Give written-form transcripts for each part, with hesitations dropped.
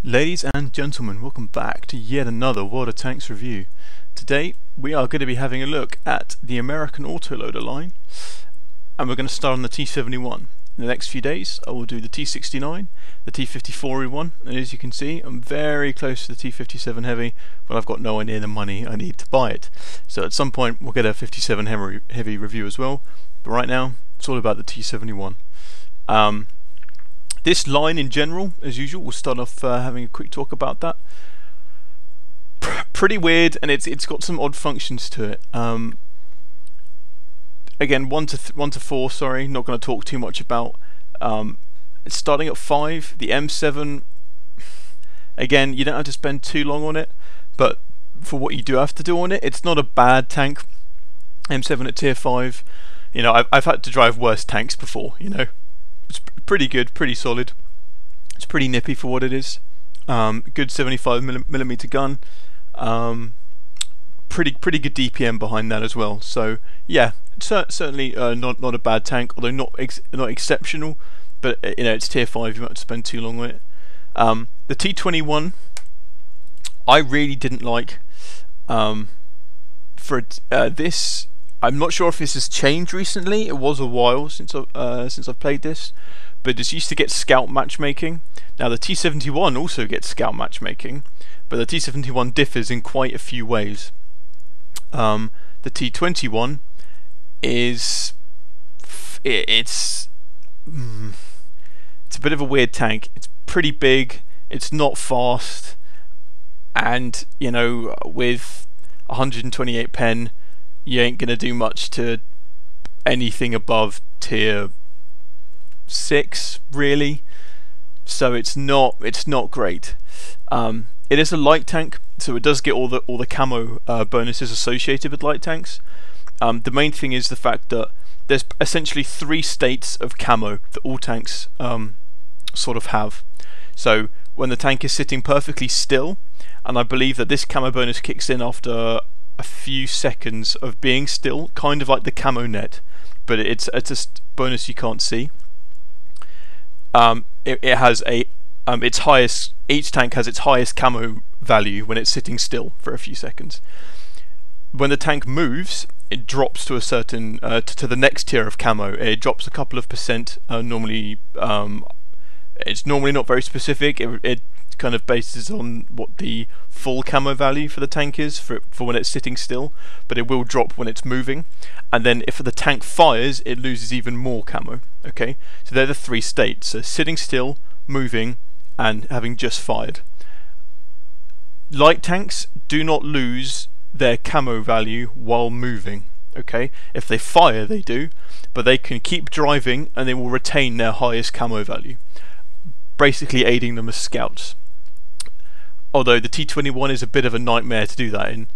Ladies and gentlemen, welcome back to yet another World of Tanks review. Today we are going to be having a look at the American Autoloader line, and we're going to start on the T71. In the next few days I will do the T69, the T54E1, and as you can see I'm very close to the T57 Heavy, but I've got nowhere near the money I need to buy it. So at some point we'll get a 57 Heavy review as well, but right now it's all about the T71. This line in general, as usual, we'll start off having a quick talk about that. Pretty weird, and it's got some odd functions to it. Again, 1 to 4. Sorry, not going to talk too much about. It's starting at 5. The M7. Again, you don't have to spend too long on it, but for what you do have to do on it, it's not a bad tank. M7 at tier 5. You know, I've had to drive worse tanks before. You know. It's pretty good, pretty solid. It's pretty nippy for what it is. Good 75mm gun. Pretty good DPM behind that as well. So yeah, certainly not a bad tank, although not exceptional. But you know, it's tier 5. You won't have to spend too long on it. The T21, I really didn't like. For this. I'm not sure if this has changed recently. It was a while since I've played this, but this used to get scout matchmaking. Now the T71 also gets scout matchmaking, but the T71 differs in quite a few ways. The T21 is it's a bit of a weird tank. It's pretty big. It's not fast, and you know, with 128 pen. You ain't gonna do much to anything above tier 6, really. So it's not great. It is a light tank, so it does get all the camo bonuses associated with light tanks. The main thing is the fact that there's essentially 3 states of camo that all tanks sort of have. So when the tank is sitting perfectly still, and I believe that this camo bonus kicks in after a few seconds of being still, kind of like the camo net, but it's a bonus you can't see. It has its highest. Each tank has its highest camo value when it's sitting still for a few seconds. When the tank moves, it drops to a certain to the next tier of camo. It drops a couple of percent. Normally, it's normally not very specific. It kind of bases on what the full camo value for the tank is for when it's sitting still, but it will drop when it's moving, and then if the tank fires it loses even more camo. Okay, so they're the 3 states: so sitting still, moving, and having just fired. Light tanks do not lose their camo value while moving. Okay, if they fire they do, but they can keep driving and they will retain their highest camo value, basically aiding them as scouts. Although the T21 is a bit of a nightmare to do that in.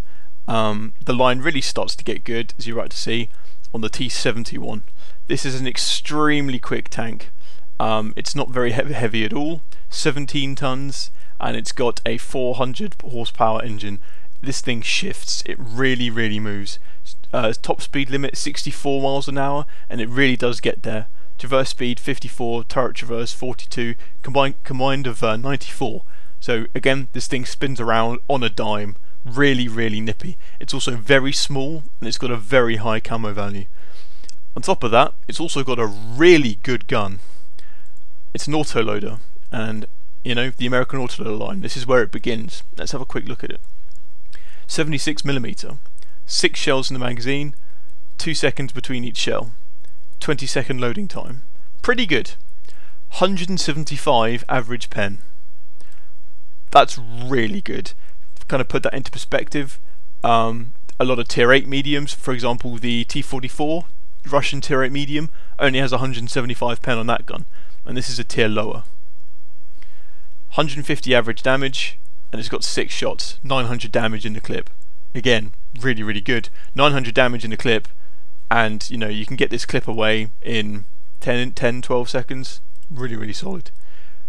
The line really starts to get good, as you're right to see, on the T71. This is an extremely quick tank. It's not very heavy at all, 17 tons, and it's got a 400 horsepower engine. This thing shifts, it really moves. Top speed limit 64 miles an hour, and it really does get there. Traverse speed 54, turret traverse 42, combined of 94. So again, this thing spins around on a dime, really nippy. It's also very small, and it's got a very high camo value. On top of that, it's also got a really good gun. It's an autoloader, and you know, the American Autoloader line, this is where it begins. Let's have a quick look at it. 76mm, 6 shells in the magazine, 2 seconds between each shell, 20-second loading time. Pretty good. 175 average pen. That's really good. Kind of put that into perspective, a lot of tier 8 mediums, for example the T44 Russian tier 8 medium only has 175 pen on that gun, and this is a tier lower. 150 average damage, and it's got 6 shots, 900 damage in the clip. Again, really good. 900 damage in the clip, and you know, you can get this clip away in 10-12 seconds. Really solid.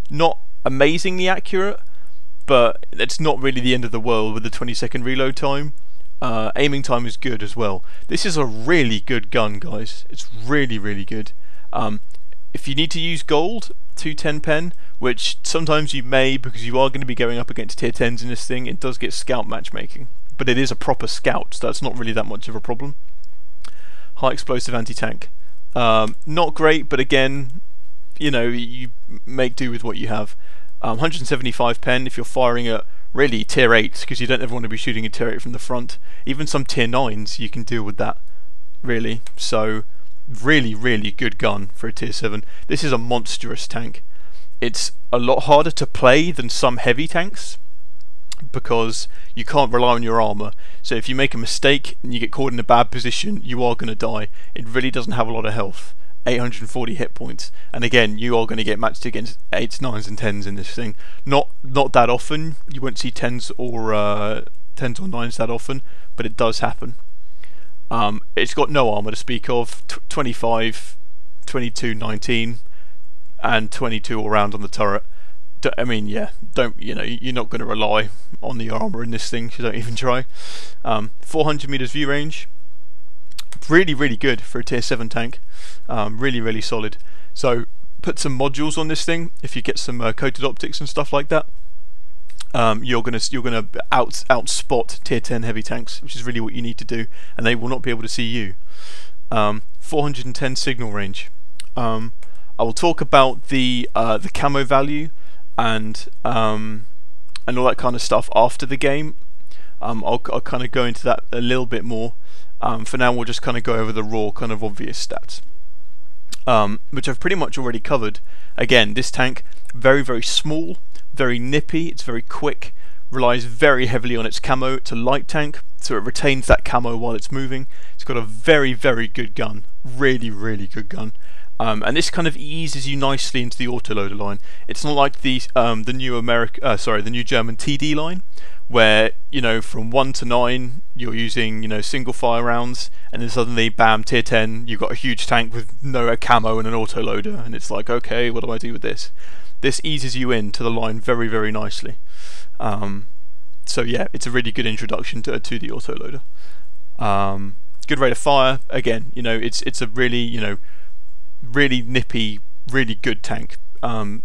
Not amazingly accurate, but it's not really the end of the world with the 20-second reload time. Aiming time is good as well. This is a really good gun, guys. It's really good. If you need to use gold, 210 pen, which sometimes you may, because you are going to be going up against tier 10s in this thing. It does get scout matchmaking, but it is a proper scout, so that's not really that much of a problem. High explosive anti-tank. Not great, but again, you know, you make do with what you have. 175 pen if you're firing at really tier 8s, because you don't ever want to be shooting a tier 8 from the front. Even some tier 9s you can deal with that, really. So really, really good gun for a tier 7. This is a monstrous tank. It's a lot harder to play than some heavy tanks, because you can't rely on your armour. So if you make a mistake and you get caught in a bad position, you are going to die. It really doesn't have a lot of health. 840 hit points, and again, you are going to get matched against 8s, 9s and 10s in this thing. Not that often. You won't see 10s or 9s that often, but it does happen. It's got no armour to speak of. 25, 22, 19 and 22 all round on the turret. I mean, yeah, you're not going to rely on the armour in this thing, so don't even try. 400 meters view range. Really, really good for a tier 7 tank. Really, really solid. So put some modules on this thing. If you get some coated optics and stuff like that, you're gonna outspot tier 10 heavy tanks, which is really what you need to do, and they will not be able to see you. 410 signal range. I will talk about the camo value and all that kind of stuff after the game. I'll kind of go into that a little bit more. For now, we'll just kind of go over the raw, kind of obvious stats, which I've pretty much already covered. Again, this tank, very, very small, very nippy, it's very quick, relies very heavily on its camo. It's a light tank, so it retains that camo while it's moving. It's got a very, very good gun, really, really good gun. And this kind of eases you nicely into the autoloader line. It's not like the new German TD line, where, you know, from 1 to 9 you're using, you know, single fire rounds, and then suddenly, bam, tier 10, you've got a huge tank with no camo and an autoloader, and it's like, okay, what do I do with this? This eases you into the line very, very nicely. So yeah, it's a really good introduction to the autoloader. Good rate of fire. Again, you know, it's a really, you know, really nippy, really good tank, and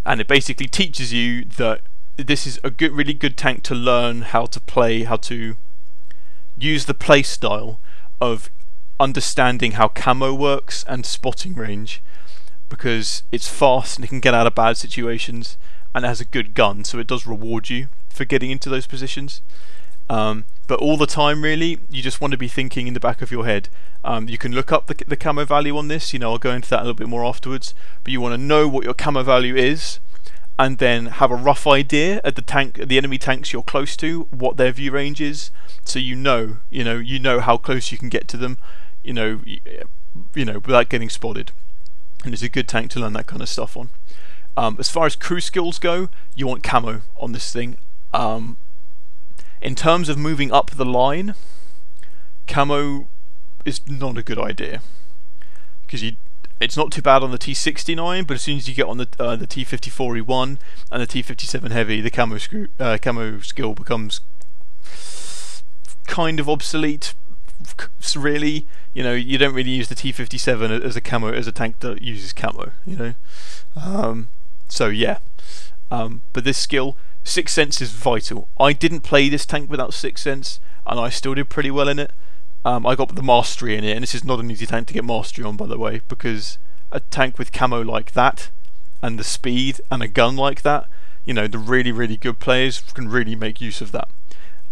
it basically teaches you that this is a really good tank to learn how to play, how to use the play style of understanding how camo works and spotting range, because it's fast and it can get out of bad situations, and it has a good gun, so it does reward you for getting into those positions. But all the time, really, you just want to be thinking in the back of your head. You can look up the camo value on this, you know, I'll go into that a little bit more afterwards, but you want to know what your camo value is, and then have a rough idea at the enemy tanks you're close to, what their view range is, so you know how close you can get to them, you know, without getting spotted. And it's a good tank to learn that kind of stuff on. As far as crew skills go, you want camo on this thing. In terms of moving up the line, camo is not a good idea, because it's not too bad on the T69, but as soon as you get on the T54E1 and the T57 Heavy, the camo skill becomes kind of obsolete. Really, you know, you don't really use the T57 as a tank that uses camo, you know. So yeah, but this skill, Sixth Sense, is vital. I didn't play this tank without Sixth Sense, and I still did pretty well in it. I got the mastery in it, and this is not an easy tank to get mastery on, by the way, because a tank with camo like that, and the speed, and a gun like that, you know, the really, really good players can really make use of that.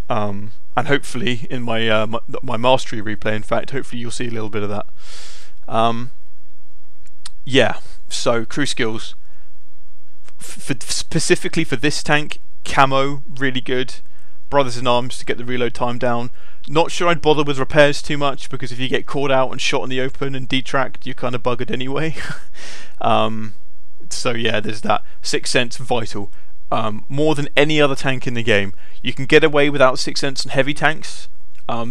And hopefully, in my my mastery replay, in fact, hopefully you'll see a little bit of that. Yeah, so crew skills. Specifically for this tank, camo, really good. Brothers in Arms to get the reload time down. Not sure I'd bother with repairs too much, because if you get caught out and shot in the open and detracked, you're kind of buggered anyway. So yeah, there's that. Sixth Sense, vital. More than any other tank in the game. You can get away without Sixth Sense on heavy tanks.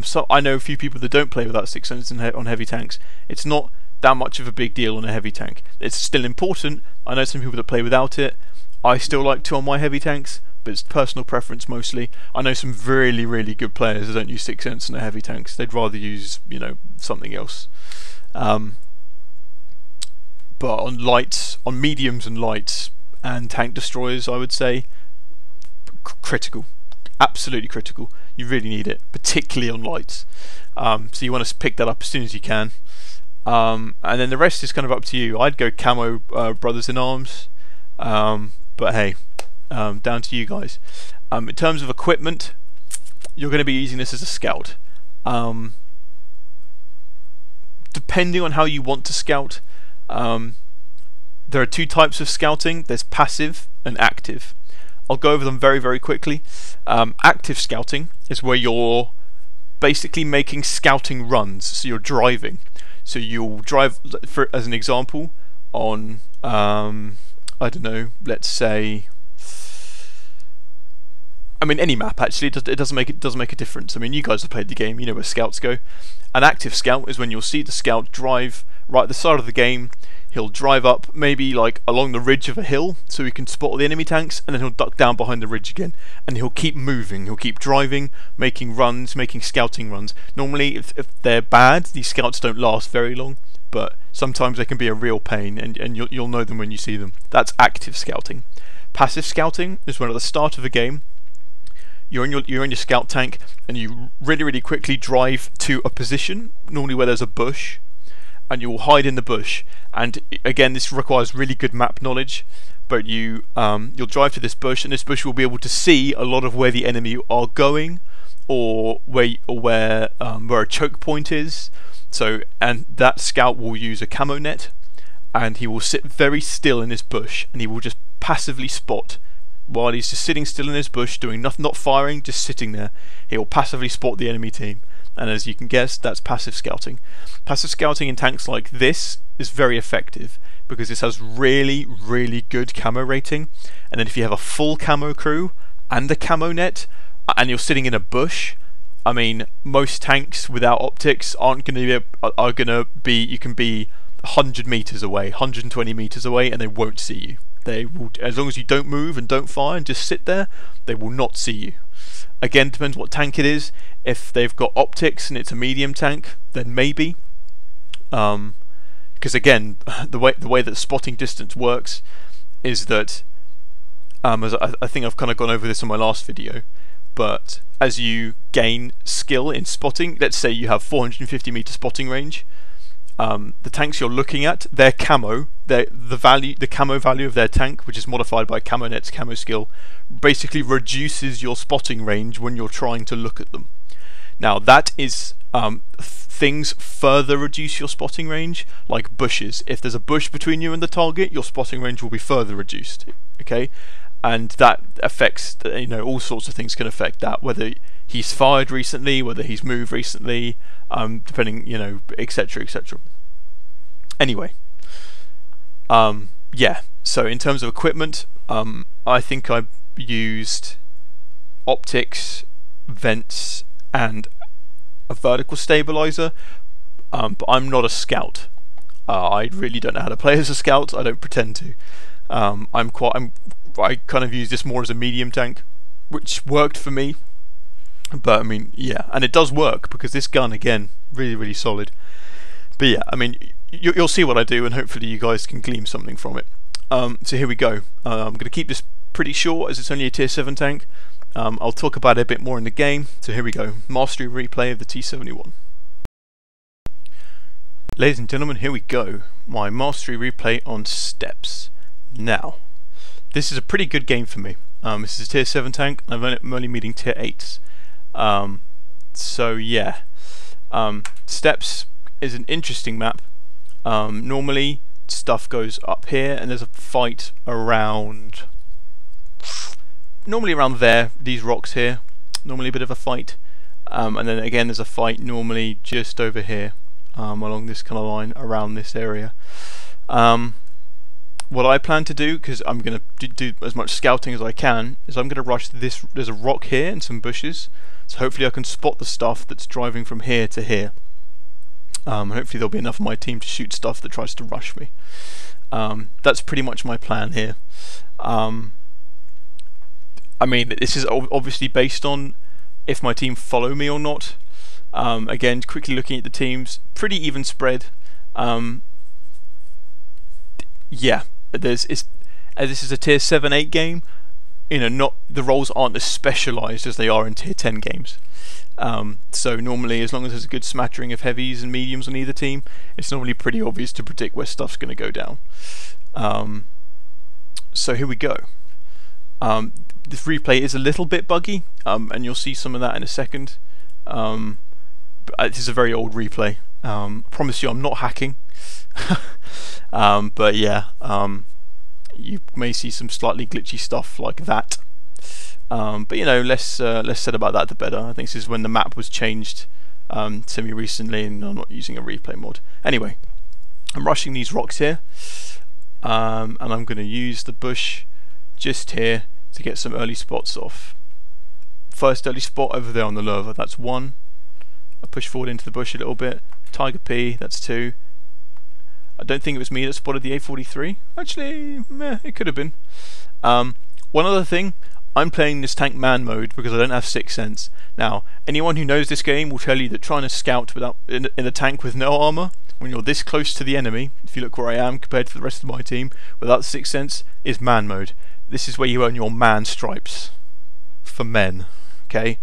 So I know a few people that don't play without Sixth Sense on heavy tanks. It's not that much of a big deal on a heavy tank. It's still important. I know some people that play without it. I still like to on my heavy tanks, but it's personal preference mostly. I know some really, really good players that don't use Sixth Sense on their heavy tanks. They'd rather use, you know, something else. But on lights, on mediums and lights, and tank destroyers, I would say, critical, absolutely critical. You really need it, particularly on lights. So you want to pick that up as soon as you can. And then the rest is kind of up to you. I'd go camo brothers in arms, but hey, down to you guys. In terms of equipment, you're going to be using this as a scout. Depending on how you want to scout, there are two types of scouting. There's passive and active. I'll go over them very, very quickly. Active scouting is where you're basically making scouting runs, so you're driving. So you'll drive, for as an example, on I don't know, let's say, I mean any map actually. It doesn't make a difference. I mean, you guys have played the game, you know where scouts go. An active scout is when you'll see the scout drive right at the side of the game. He'll drive up maybe like along the ridge of a hill so he can spot the enemy tanks, and then he'll duck down behind the ridge again, and he'll keep moving, he'll keep driving, making runs, making scouting runs. Normally if they're bad, these scouts don't last very long, but sometimes they can be a real pain, and you'll know them when you see them. That's active scouting. Passive scouting is when at the start of the game you're in your scout tank and you really quickly drive to a position, normally where there's a bush, and you will hide in the bush. And again, this requires really good map knowledge, but you'll drive to this bush, and this bush will be able to see a lot of where the enemy are going, or where a choke point is. So, and that scout will use a camo net, and he will sit very still in this bush, and he will just passively spot. While he's just sitting still in his bush, doing nothing, not firing, just sitting there, he will passively spot the enemy team. And as you can guess, that's passive scouting. Passive scouting in tanks like this is very effective because this has really good camo rating. And then if you have a full camo crew and a camo net, and you're sitting in a bush, I mean, most tanks without optics aren't going to be. You can be 100 meters away, 120 meters away, and they won't see you. They will, as long as you don't move and don't fire and just sit there, they will not see you. Again, depends what tank it is. If they've got optics and it's a medium tank, then maybe. Because again, the way that spotting distance works is that, as I think I've kind of gone over this in my last video, but as you gain skill in spotting, let's say you have 450 meter spotting range, the tanks you're looking at, their camo, the camo value of their tank, which is modified by camo net's camo skill, basically reduces your spotting range when you're trying to look at them. Now that is things further reduce your spotting range, like bushes. If there's a bush between you and the target, your spotting range will be further reduced. Okay, and that affects, all sorts of things can affect that, whether he's fired recently, whether he's moved recently, depending, etc, etc. Anyway, yeah, so in terms of equipment, I think I used optics, vents, and a vertical stabilizer, but I'm not a scout. I really don't know how to play as a scout. I don't pretend to. I kind of use this more as a medium tank, which worked for me. But I mean, yeah, and it does work because this gun, again, really solid. But yeah, I mean, you'll see what I do, and hopefully you guys can glean something from it. So here we go. I'm going to keep this pretty short as it's only a tier 7 tank. I'll talk about it a bit more in the game. So here we go. Mastery replay of the T71. Ladies and gentlemen, here we go. My mastery replay on steps. Now, this is a pretty good game for me. This is a tier 7 tank, and I'm only meeting tier 8s. So yeah, steps is an interesting map. Normally stuff goes up here, and there's a fight around, normally around there, these rocks here, normally a bit of a fight, and then again there's a fight normally just over here, along this kind of line around this area. What I plan to do, because I'm going to do as much scouting as I can, is I'm going to rush this. There's a rock here and some bushes, so hopefully I can spot the stuff that's driving from here to here. Hopefully there'll be enough of my team to shoot stuff that tries to rush me. That's pretty much my plan here. I mean, this is obviously based on if my team follow me or not. Again, quickly looking at the teams, pretty even spread. Yeah, as this is a tier 7-8 game, you know, not the roles aren't as specialised as they are in tier 10 games. So normally, as long as there's a good smattering of heavies and mediums on either team, it's normally pretty obvious to predict where stuff's going to go down. So here we go. This replay is a little bit buggy, and you'll see some of that in a second. This is a very old replay. I promise you I'm not hacking. But yeah, you may see some slightly glitchy stuff like that. But you know, less said about that the better. I think this is when the map was changed semi-recently, and I'm not using a replay mod. Anyway, I'm rushing these rocks here, and I'm going to use the bush just here to get some early spots off. First early spot over there on the lava, that's 1. I push forward into the bush a little bit. Tiger P, that's 2. I don't think it was me that spotted the A43. Actually, it could have been. One other thing, I'm playing this tank man mode because I don't have 6th sense. Now, anyone who knows this game will tell you that trying to scout without in a tank with no armor, when you're this close to the enemy, if you look where I am compared to the rest of my team, without 6th sense, is man mode. This is where you earn your man stripes for men. Okay,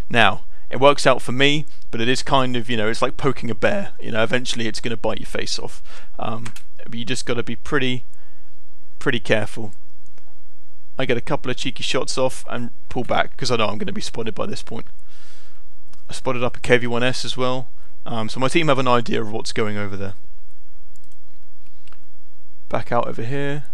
now it works out for me, but it is kind of, you know, it's like poking a bear. You know, eventually it's going to bite your face off. But you just got to be pretty careful. I get a couple of cheeky shots off and pull back because I know I'm going to be spotted by this point. I spotted up a KV-1S as well, so my team have an idea of what's going over there. Back out over here,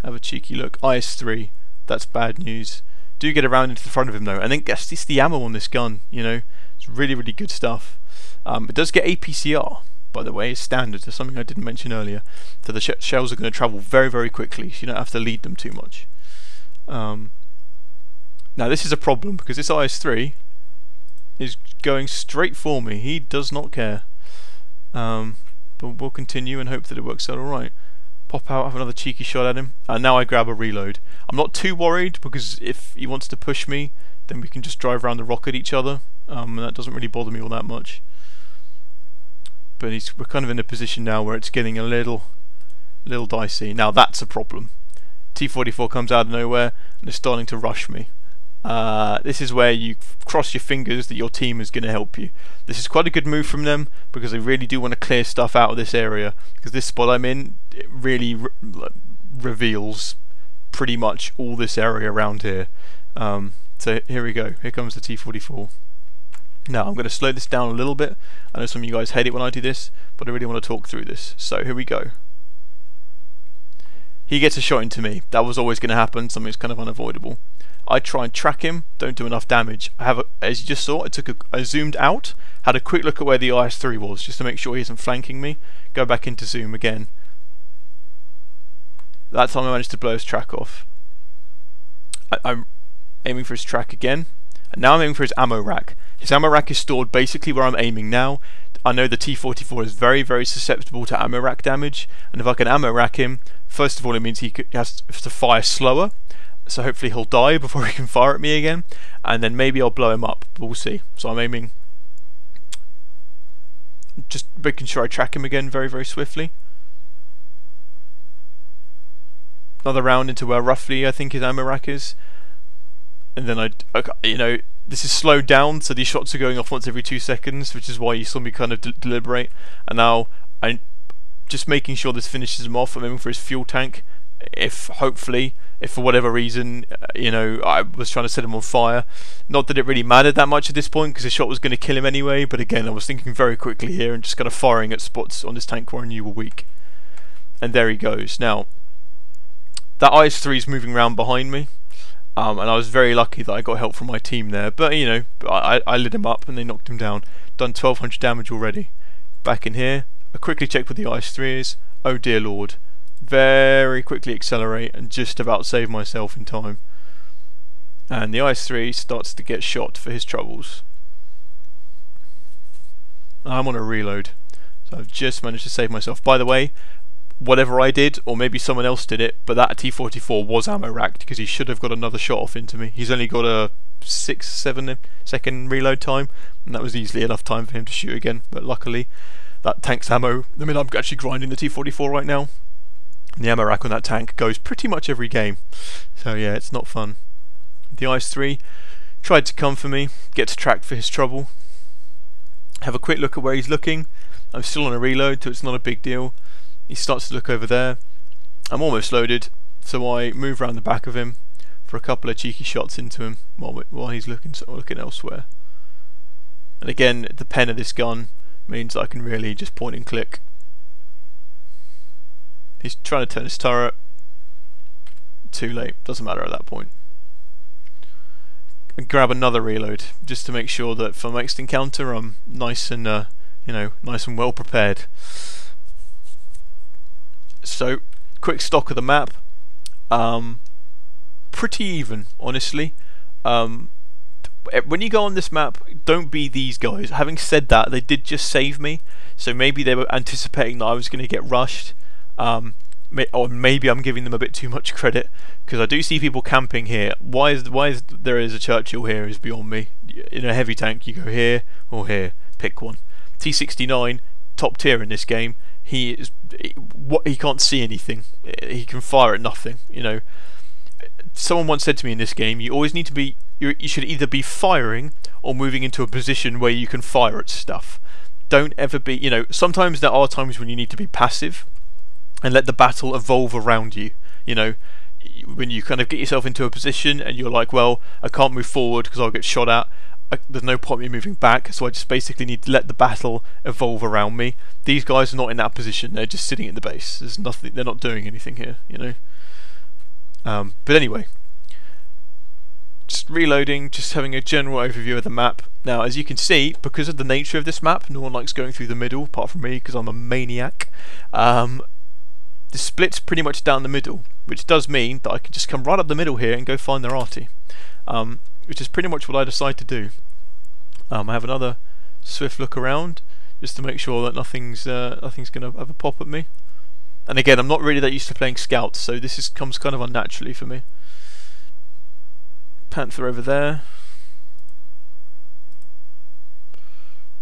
have a cheeky look. IS-3, that's bad news. Do get around into the front of him though, and then guess it's the ammo on this gun. You know, it's really good stuff. It does get APCR, by the way, it's standard. There's something I didn't mention earlier. So the shells are going to travel very quickly, so you don't have to lead them too much. Now this is a problem because this IS-3 is going straight for me. He does not care. But we'll continue and hope that it works out alright. Pop out, have another cheeky shot at him, and now I grab a reload. I'm not too worried because if he wants to push me, then we can just drive around the rock at each other, and that doesn't really bother me all that much. But we're kind of in a position now where it's getting a little dicey. Now that's a problem. T44 comes out of nowhere and is starting to rush me. This is where you cross your fingers that your team is going to help you. This is quite a good move from them because they really do want to clear stuff out of this area, because this spot I'm in, it really reveals pretty much all this area around here. So here we go, here comes the T44. Now I'm going to slow this down a little bit. I know some of you guys hate it when I do this, but I really want to talk through this. So here we go. He gets a shot into me. That was always going to happen, something that's kind of unavoidable. I try and track him, don't do enough damage. As you just saw, I zoomed out, had a quick look at where the IS-3 was, just to make sure he isn't flanking me. Go back into zoom again. That time I managed to blow his track off. I'm aiming for his track again, and now I'm aiming for his ammo rack. His ammo rack is stored basically where I'm aiming now. I know the T44 is very susceptible to ammo rack damage, and if I can ammo rack him, first of all it means he has to fire slower, so hopefully he'll die before he can fire at me again, and then maybe I'll blow him up, but we'll see. So I'm aiming, just making sure I track him again very swiftly. Another round into where roughly I think his ammo rack is, and then you know, this is slowed down, so these shots are going off once every 2 seconds, which is why you saw me kind of deliberate. And now I'm just making sure this finishes him off. I'm aiming for his fuel tank. If for whatever reason, you know, I was trying to set him on fire. Not that it really mattered that much at this point, because the shot was going to kill him anyway. But again, I was thinking very quickly here and just kind of firing at spots on this tank where I knew were weak. And there he goes. Now, that IS-3 is moving around behind me. And I was very lucky that I got help from my team there. But, you know, I lit him up and they knocked him down. Done 1200 damage already. Back in here, I quickly checked what the IS-3 is. Oh dear lord. Very quickly accelerate and just about save myself in time. And the IS-3 starts to get shot for his troubles. I'm on a reload. So I've just managed to save myself. By the way, whatever I did, or maybe someone else did it, but that T44 was ammo racked because he should have got another shot off into me. He's only got a 6-7 second reload time, and that was easily enough time for him to shoot again. But luckily, that tank's ammo, I mean, I'm actually grinding the T44 right now. And the ammo rack on that tank goes pretty much every game. So yeah, it's not fun. The IS-3 tried to come for me, gets tracked for his trouble. Have a quick look at where he's looking. I'm still on a reload, so it's not a big deal. He starts to look over there. I'm almost loaded, so I move around the back of him for a couple of cheeky shots into him while he's looking elsewhere. And again, the pen of this gun means I can really just point and click. He's trying to turn his turret. Too late. Doesn't matter at that point. And grab another reload just to make sure that for my next encounter I'm nice and nice and well prepared. So, quick stock of the map. Pretty even, honestly. When you go on this map, don't be these guys. Having said that, they did just save me, so maybe they were anticipating that I was going to get rushed. Or maybe I'm giving them a bit too much credit, because I do see people camping here. Why is there is a Churchill here is beyond me. In a heavy tank, you go here or here. Pick one. T69, top tier in this game. He can't see anything. He can fire at nothing. You know. Someone once said to me in this game, you always need to be. You should either be firing or moving into a position where you can fire at stuff. Don't ever be. You know. Sometimes there are times when you need to be passive and let the battle evolve around you. You know, when you kind of get yourself into a position and you're like, well, I can't move forward because I'll get shot at. There's no point in me moving back, so I just basically need to let the battle evolve around me. These guys are not in that position. They're just sitting at the base. There's nothing. They're not doing anything here. You know. But anyway, just reloading, just having a general overview of the map. Now, as you can see, because of the nature of this map, no one likes going through the middle, apart from me, because I'm a maniac. The split's pretty much down the middle, which does mean that I can just come right up the middle here and go find their arty, which is pretty much what I decide to do. I have another swift look around just to make sure that nothing's going to have a pop at me. And again, I'm not really that used to playing scouts, so this comes kind of unnaturally for me. Panther over there.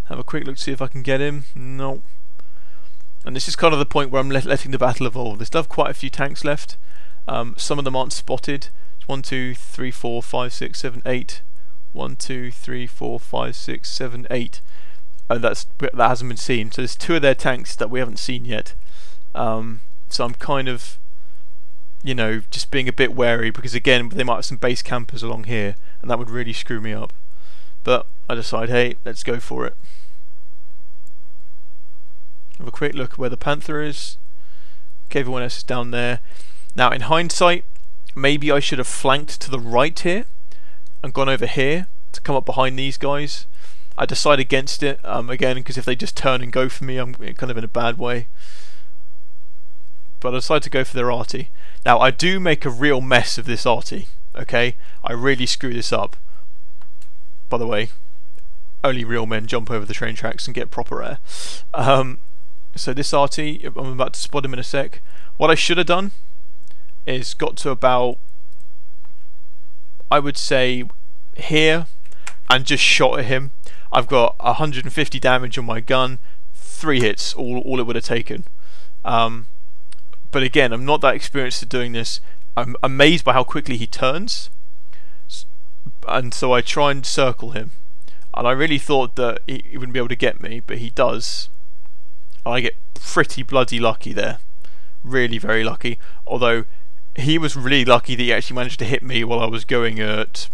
Have a quick look to see if I can get him. No. And this is kind of the point where I'm letting the battle evolve. They still have quite a few tanks left. Some of them aren't spotted. 1, 2, 3, 4, 5, 6, 7, 8. 1, 2, 3, 4, 5, 6, 7, 8. That hasn't been seen. So there's 2 of their tanks that we haven't seen yet. So I'm kind of, just being a bit wary, because again, they might have some base campers along here, and that would really screw me up. But I decide, hey, let's go for it. Have a quick look at where the Panther is. Okay, everyone else is down there. Now, in hindsight, maybe I should have flanked to the right here and gone over here to come up behind these guys. I decide against it, again, because if they just turn and go for me, I'm kind of in a bad way. But I decide to go for their arty. Now, I do make a real mess of this arty, okay? I really screw this up. By the way, only real men jump over the train tracks and get proper air. So this arty, I'm about to spot him in a sec. What I should have done is got to about, I would say, here, and just shot at him. I've got 150 damage on my gun, 3 hits, all it would have taken. But again, I'm not that experienced at doing this. I'm amazed by how quickly he turns, and so I try and circle him. And I really thought that he wouldn't be able to get me, but he does. I get pretty bloody lucky there. Really very lucky. Although he was really lucky that he actually managed to hit me while I was going at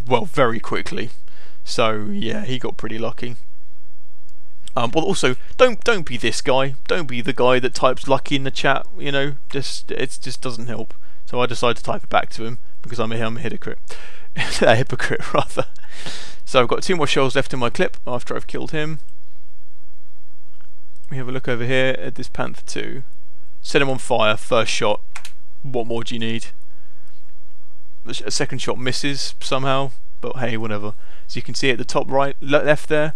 well, very quickly. So yeah, he got pretty lucky. But also, don't be this guy. Don't be the guy that types lucky in the chat. It just doesn't help. So I decided to type it back to him because I'm a hypocrite. A hypocrite rather. So I've got 2 more shells left in my clip after I've killed him. We have a look over here at this Panther 2. Set him on fire, first shot. What more do you need? A second shot misses somehow, but hey, whatever. As you can see at the top right, left there,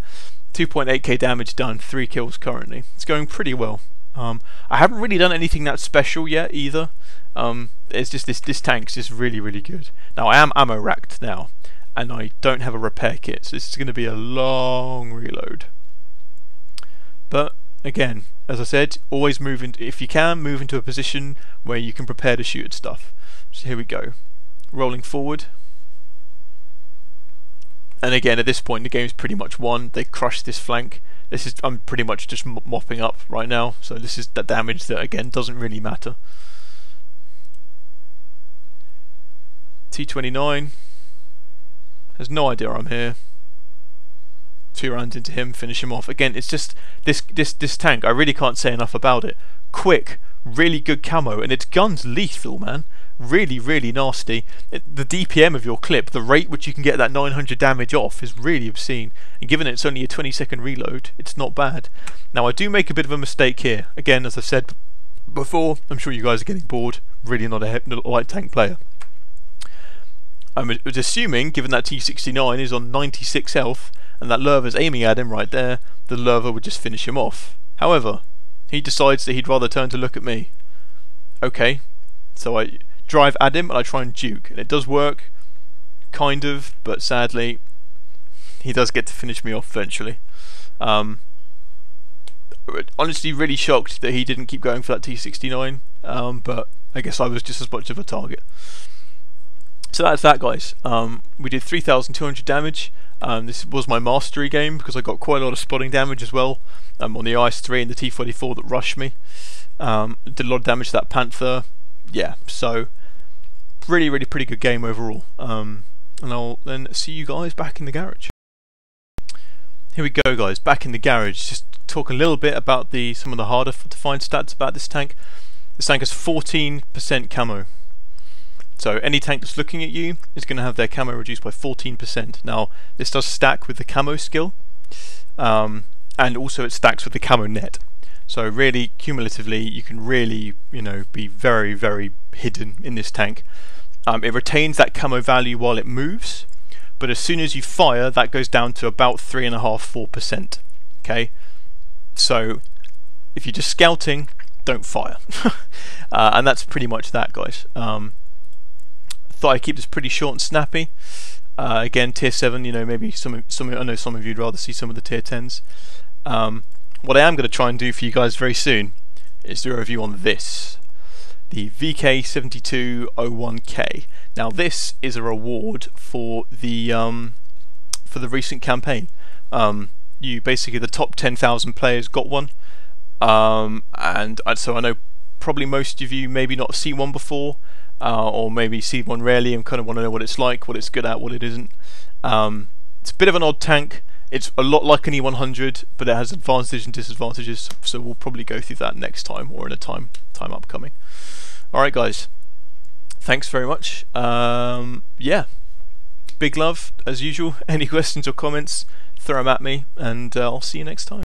2.8k damage done, 3 kills currently. It's going pretty well. I haven't really done anything that special yet either. It's just this tank's just really, really good. Now I am ammo racked now, and I don't have a repair kit, so this is going to be a long reload. But again, as I said, always move into, if you can, move into a position where you can prepare to shoot at stuff. So here we go, rolling forward. And again, at this point, the game's pretty much won. They crushed this flank. I'm pretty much just mopping up right now. So this is the damage that, again, doesn't really matter. T71 has no idea I'm here. 2 rounds into him, finish him off. Again, it's just this tank, I really can't say enough about it. Quick, really good camo, and its gun's lethal, man. Really, really nasty. The DPM of your clip, the rate which you can get that 900 damage off, is really obscene. And given it's only a 20-second reload, it's not bad. Now, I do make a bit of a mistake here. Again, as I've said before, I'm sure you guys are getting bored. Really not a light tank player. I was assuming, given that T69 is on 96 health, and that Lurver's aiming at him right there, the Lurver would just finish him off. However, he decides that he'd rather turn to look at me. Okay, so I drive at him and I try and juke, and it does work, kind of, but sadly he does get to finish me off eventually. Honestly, really shocked that he didn't keep going for that T69, but I guess I was just as much of a target. So that's that, guys. We did 3,200 damage. This was my mastery game because I got quite a lot of spotting damage as well on the IS-3 and the T44 that rushed me. Did a lot of damage to that Panther. Yeah, so really, really pretty good game overall. And I'll then see you guys back in the garage. Here we go, guys, back in the garage. Just talk a little bit about some of the harder to find stats about this tank. This tank has 14% camo. So any tank that's looking at you is going to have their camo reduced by 14%. Now, this does stack with the camo skill, and also it stacks with the camo net. So really, cumulatively, you can really, be very, very hidden in this tank. It retains that camo value while it moves, but as soon as you fire, that goes down to about 3.5–4%. Okay, so if you're just scouting, don't fire, and that's pretty much that, guys. Thought I'd keep this pretty short and snappy. Again, tier 7. Maybe I know some of you'd rather see some of the tier 10s. What I am going to try and do for you guys very soon is do a review on this, the VK7201K. Now, this is a reward for the recent campaign. You basically, the top 10,000 players got one, and so I know probably most of you maybe not seen one before. Or maybe see one rarely and kind of want to know what it's like, what it's good at, what it isn't. It's a bit of an odd tank. It's a lot like an E100, but it has advantages and disadvantages, so we'll probably go through that next time, or in a time upcoming. Alright, guys, thanks very much. Yeah, big love as usual. Any questions or comments, throw them at me, and I'll see you next time.